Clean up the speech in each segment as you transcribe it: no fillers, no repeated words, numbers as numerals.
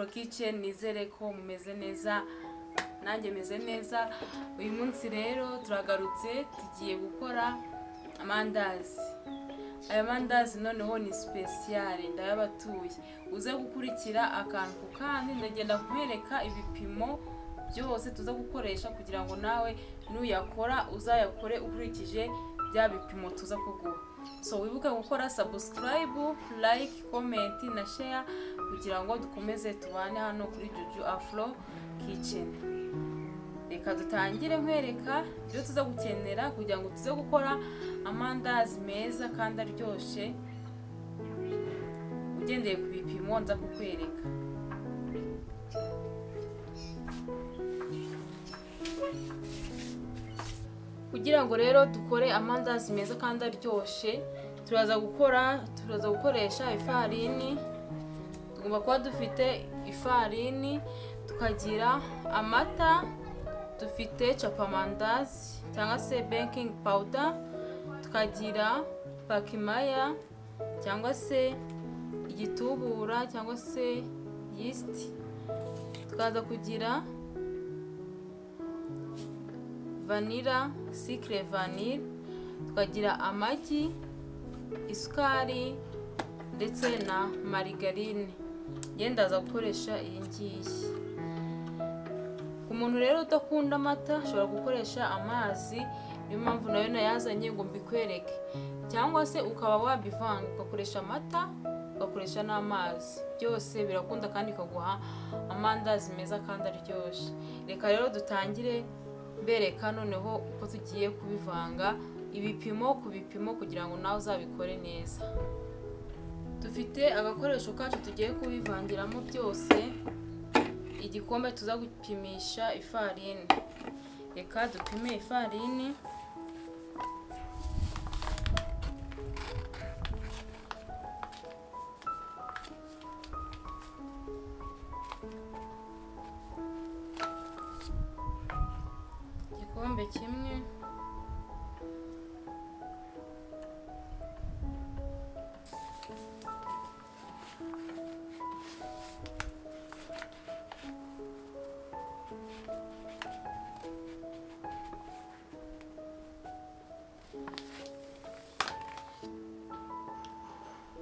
Afro Kitchen, nizere ko mumeze neza nanjye meze neza. Uyu munsi rero turagarutse tugiye gukora amandazi. Aya mandazi noneho ni special ndayabatuye. Uze gukurikira akantu kandi ndagenda kwereka ibipimo byose tuza gukoresha kugira ngo nawe nuyakora uzayakore ukurikije bya bipimo tuza kuguha. So wibuke gukora subscribe, like, comment na share kugira ngo dukomeze tubane hano kuri Juju Afro Kitchen. Reka dutangire nkwereka ibyo tuza gukenera kugira ngo tuze gukora amandazi meza kandi aryoshye ugendeye ku bipimo nza kukwereka. Kugira ngo rero dukore amandazi meza kandi aryoshye turaza gukoresha ifarini. Tugomba kuba dufite ifarini, tukagira amata, dufite chapamandazi cyangwa se baking powder, tukagira pakimaya cyangwa se igitubura cyangwa se yeast, tukaza kugira vanilla, secret vanille, tukagira amagi, isukari ndetse na margarine. Ndaza gukoresha iyi ngiyi. Ku muntu rero udakunda amata ashobora gukoresha amazi, niyo mpamvu nayo nayazanye ngo mbikwereke, cyangwa se ukaba wabivanga ugakoresha amata ugakoresha n'amazi, byose birakunda kandi kaguha amandazi meza kandi aryoshye. Reka rero dutangire bereka noneho uko tugiye kubivanga, ibipimo ku bipimo kugira ngo nawe uzabikore neza. Dufite agakoresho kacu tugiye kubivangiramo byose, igikombe tuza gupimisha ifarini. Reka dupime ifarini. Igikombe kimwe,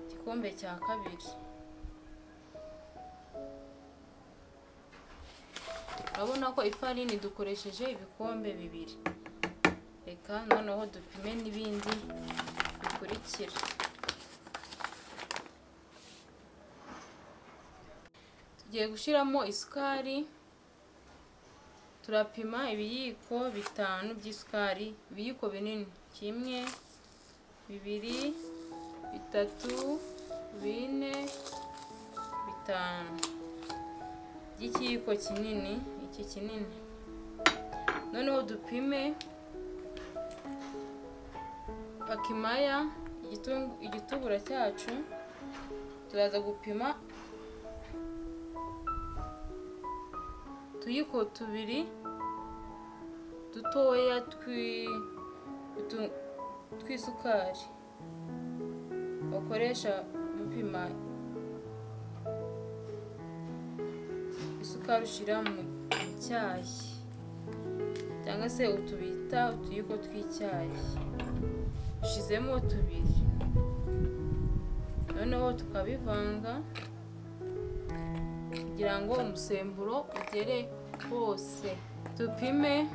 igikombe cya kabiri. Urabona ko ifarini dukoresheje ibikombe bibiri. Reka noneho dupime n'ibindi bikurikira. Tugiye gushyiramo isukari. Turapima ibiyiko 5 by'isukari, ibiyiko binini. 1, 2, 3, 4, 5 by'ikiyiko kinini, iki kinini. Noneho dupime pakimaya, igitubura cyacu. Turaza gupima tuyiko 2 dutoya twisukari bakoresha mupima isukari ushira mu cyayi cyangwa se utubita utuyiko tw'icyayi. Ushizemo 2, noneho tukabivanga kugira ngo umusemburo ugere hose. Dupime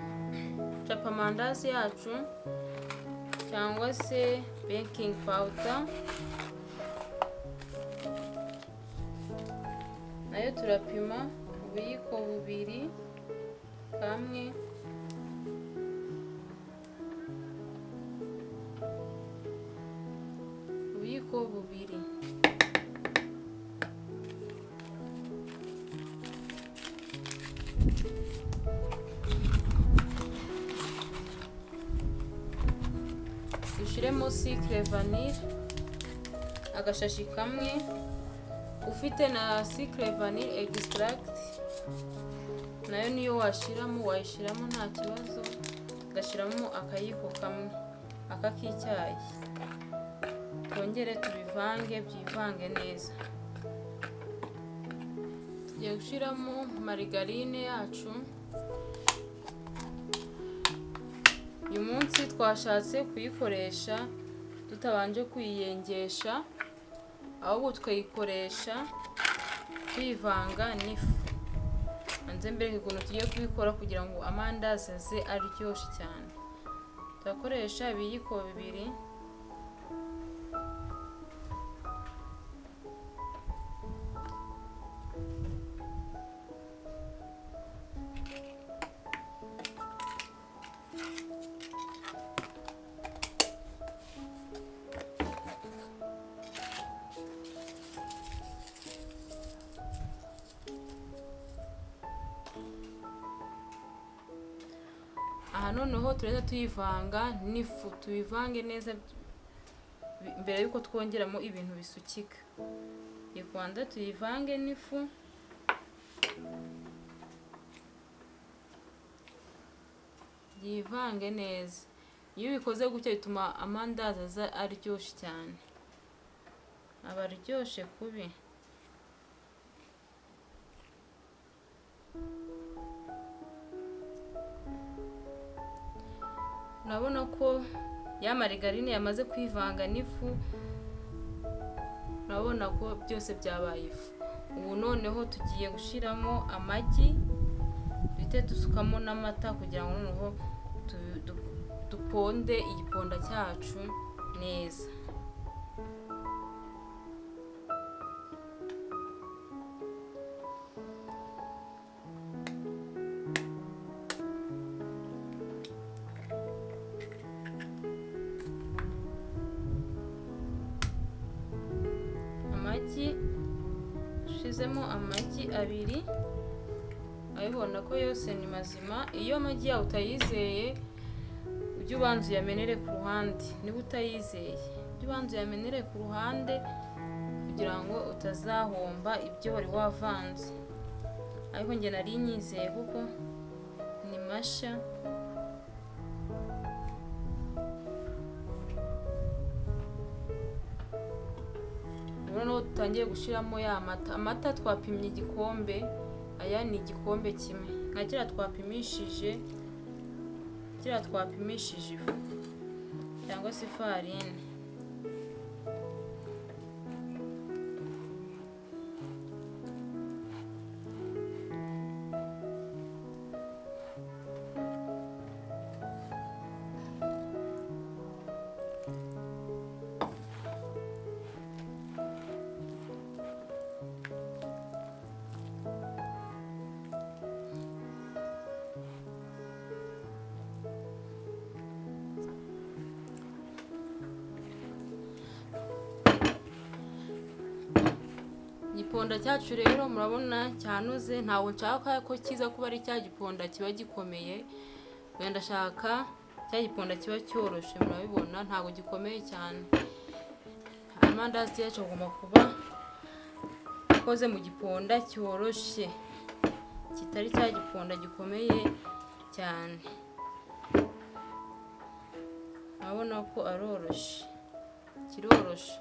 chapamandazi yacu cyangwa se baking powder, nayo turapima ubuyiko 2, kamwe, ubuyiko 2. Dushiremo secret vanille, agashashi kamwe. Ufite na secret vanille extract nayo niyo wayishiramo nta kibazo. Gashiramo akayiko kamwe aka k'icyayi. Twongere tubivange byivange neza. tugiye gushyiramo marigarine yacu. Uyu munsi twashatse kuyikoresha tutabanje kuyiyengesha, ahubwo tukayikoresha tuyivanga n'ifu. Anze mbere ukuntu tugiye kubikora kugira ngo amandazi aze aryoshye cyane. Turakoresha ibiyiko bibiri aha. Noneho tureza tuyivanga n'ifu, tubivange neza mbere yuko twongeramo ibintu bisukika. Ikwanza tuyivange n'ifu, yivange neza. Iyo ubikoze gutya bituma amandazi aza aryoshye cyane, aba aryoshye kubi. Urabona ko ya marigarine yamaze kwivanga n'ifu, urabona ko byose byabaye ifu. Ubu noneho tugiye gushyiramo amagi, duhite dusukamo n'amata kugira ngo noneho duponde igiponda cyacu neza. Dushizemo amagi abiri, urabibona ko yose ni mazima. Iyo amagi yawe utayizeye ujye ubanza uyamenere ku ruhande. Niba utayizeye ujye ubanza uyamenere ku ruhande kugira ngo utazahomba ibyo wari wavanze. Ariko njye nari nyizeye kuko ni mashya. Noneho tutangiye gushyiramo ya mata. Amata twapimye igikombe, aya ni igikombe kimwe. Nka kiriya twapimishije ifu cyangwa se ifarini. Igiponda cyacu rero murabona cyanoze. Ntabwo nshaka ko kiza kuba ari cya giponda kiba gikomeye, wenda ndashaka cya giponda kiba cyoroshe. Murabibona ntabwo gikomeye cyane. Amandazi yacu agomba kuba akoze mu giponda cyoroshe, kitari cya giponda gikomeye cyane. Urabona ko aroroshe, kiroroshe.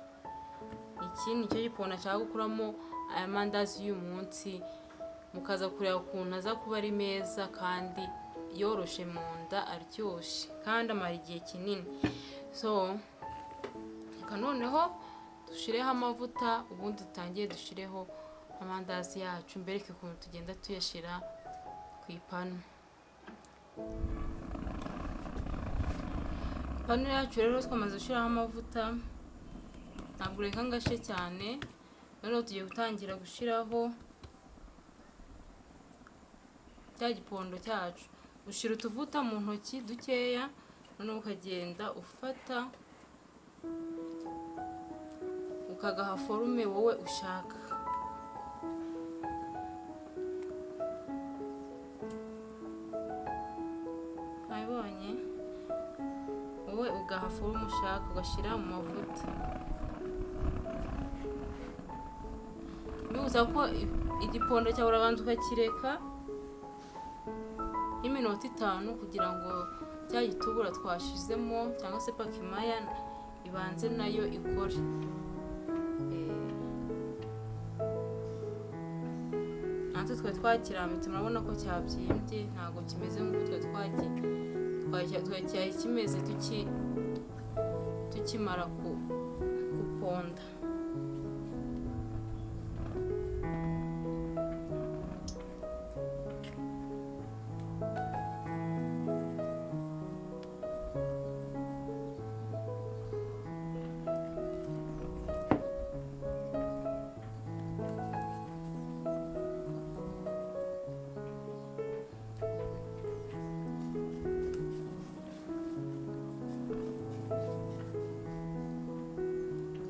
Iki ni cyo giponda nshaka gukuramo aya mandazi y'uyu munsi, mukaza kureba ukuntu aza kuba ari meza kandi yoroshe mu nda, aryoshye kandi amara igihe kinini. So reka noneho dushireho amavuta, ubundi dutangiye dushireho amandazi yacu. Mbereke ukuntu tugenda tuyashyira ku ipanu. Ipanu yacu rero twamaze gushyiraho amavuta, ntabwo reka ngashe cyane. Noneho tugiye gutangira gushyiraho cya gipondo cyacu. Ushyira utuvuta mu ntoki dukeya, noneho ukagenda ufata ukagaha forume wowe ushaka. Abibonye? Wowe ugaha forume ushaka, ugashyira mu mavuta. Bibuza ko igipondo cyawe urabanza ukakireka nk'iminota 5 kugira ngo cya gitubura twashizemo cyangwa se pakimaya ibanze nayo ikore. natwe twari twakirambitse murabona ko cyabyimbye, ntabwo kimeze nk'uko twari kimeze tukimara guponda.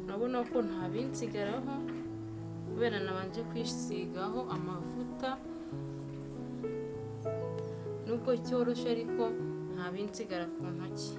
Urabona ko nta binsigaraho kubera nabanje kwisigaho amavuta, nubwo cyoroshye ariko nta binsigara ku ntoki.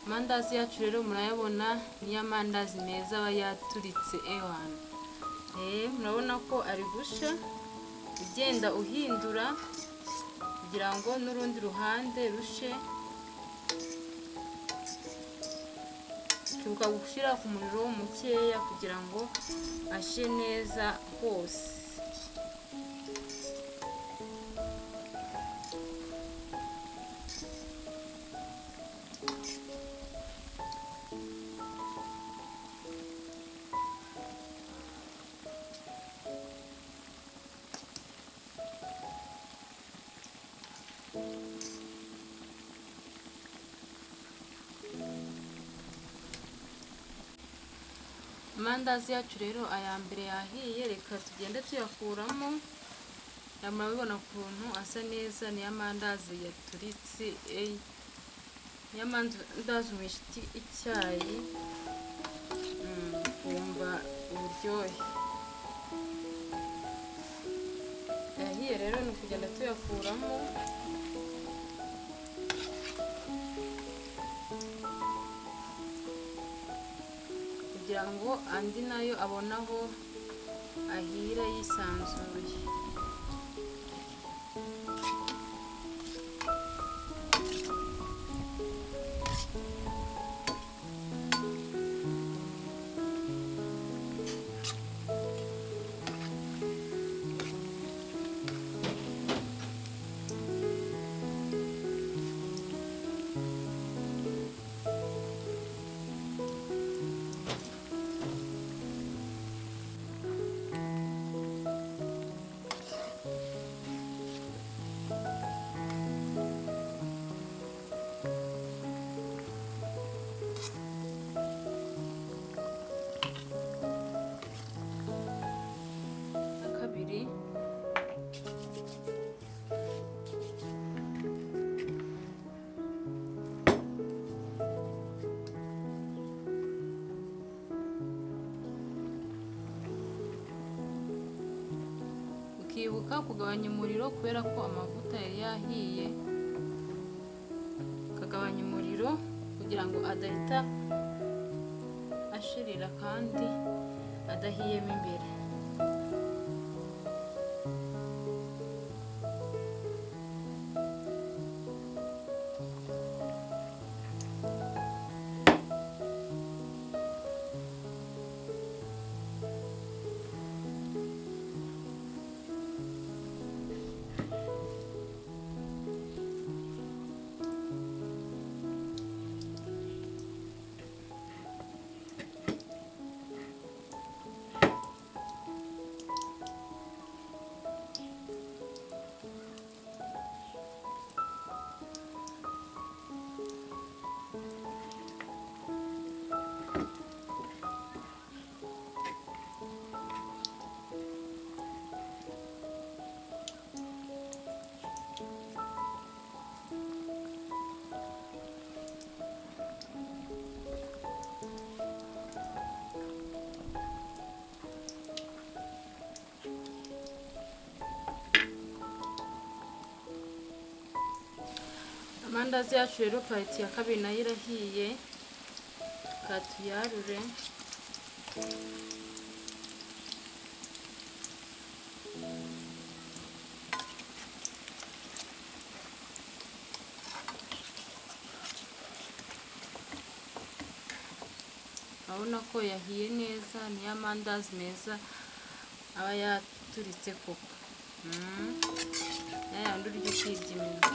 Amandazi yacu rero murayabona niyo amandazi meza aba yaturitse ewana. Murabona ko ari gusha, ugenda uhindura kugira ngo n'urundi ruhande rushe. Tuka gushyira ku muriro mukeya kugira ngo ashe neza hose. Amandazi yacu rero aya mbere yahiye, reka tugende tuyakuramo. Murabibona ukuntu asa neza, ni amandazi yaturitse, ni amandazi unywesha icyayi kumva uburyohe. Yahiye rero ni ukugenda tuyakuramo kugira ngo andi nayo abone aho ahira yisanzuye. Ukibuka kugabanya umuriro kubera ko amavuta yari yahiye, ukagabanya umuriro kugira ngo adahita ashirira kandi adahiyemo imbere. amandazi yacu rero pariti ya kabiri nayo irahiye, katuyarure. Urabona ko yahiye neza, niyo amandazi meza aba yaturitse koko. Yayandi urya ukirya iminwa.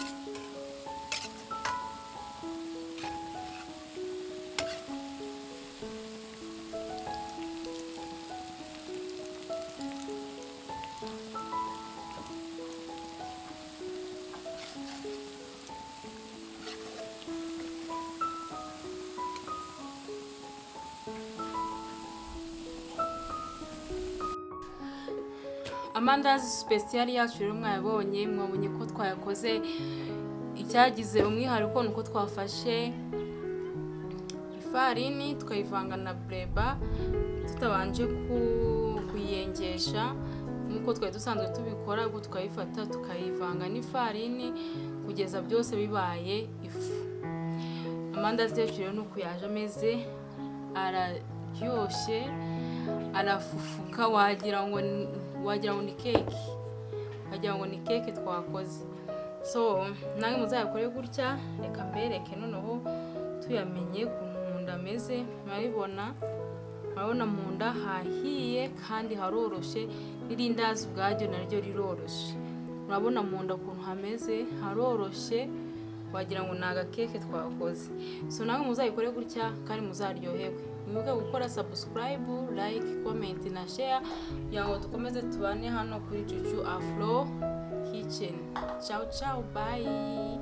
Amandazi special yacu rero mwabonye ko twayakoze. Icyagize umwihariko nuko twafashe ifarini tukayivanga na breba tutabanje kuyengesha nkuko twari dusanzwe tubikora, ubwo tukayifata tukayivanga n'ifarini kugeza byose bibaye ifu. Amandazi yacu rero nuko yaje ameze, araryoshye, arafufuka, wagira ngo ni cake, wagira ngo ni cake twakoze. So nange muzayakore gutya, reka mbereke noneho tuyamenye ukuntu munda ameze. Murabona munda hahiye kandi haroroshe, n'irindazi ubwaryo naryo riroroshe. Murabona munda ukuntu hameze, haroroshe, wagira ngo ni agakeke twakoze. So nange muzayikore gutya kandi muzaryoherwe. Mwibuke gukora subscribe, like, comment na share kugira ngo dukomeze tubane hano kuri Juju Afro Kitchen. Ciao ciao, bye.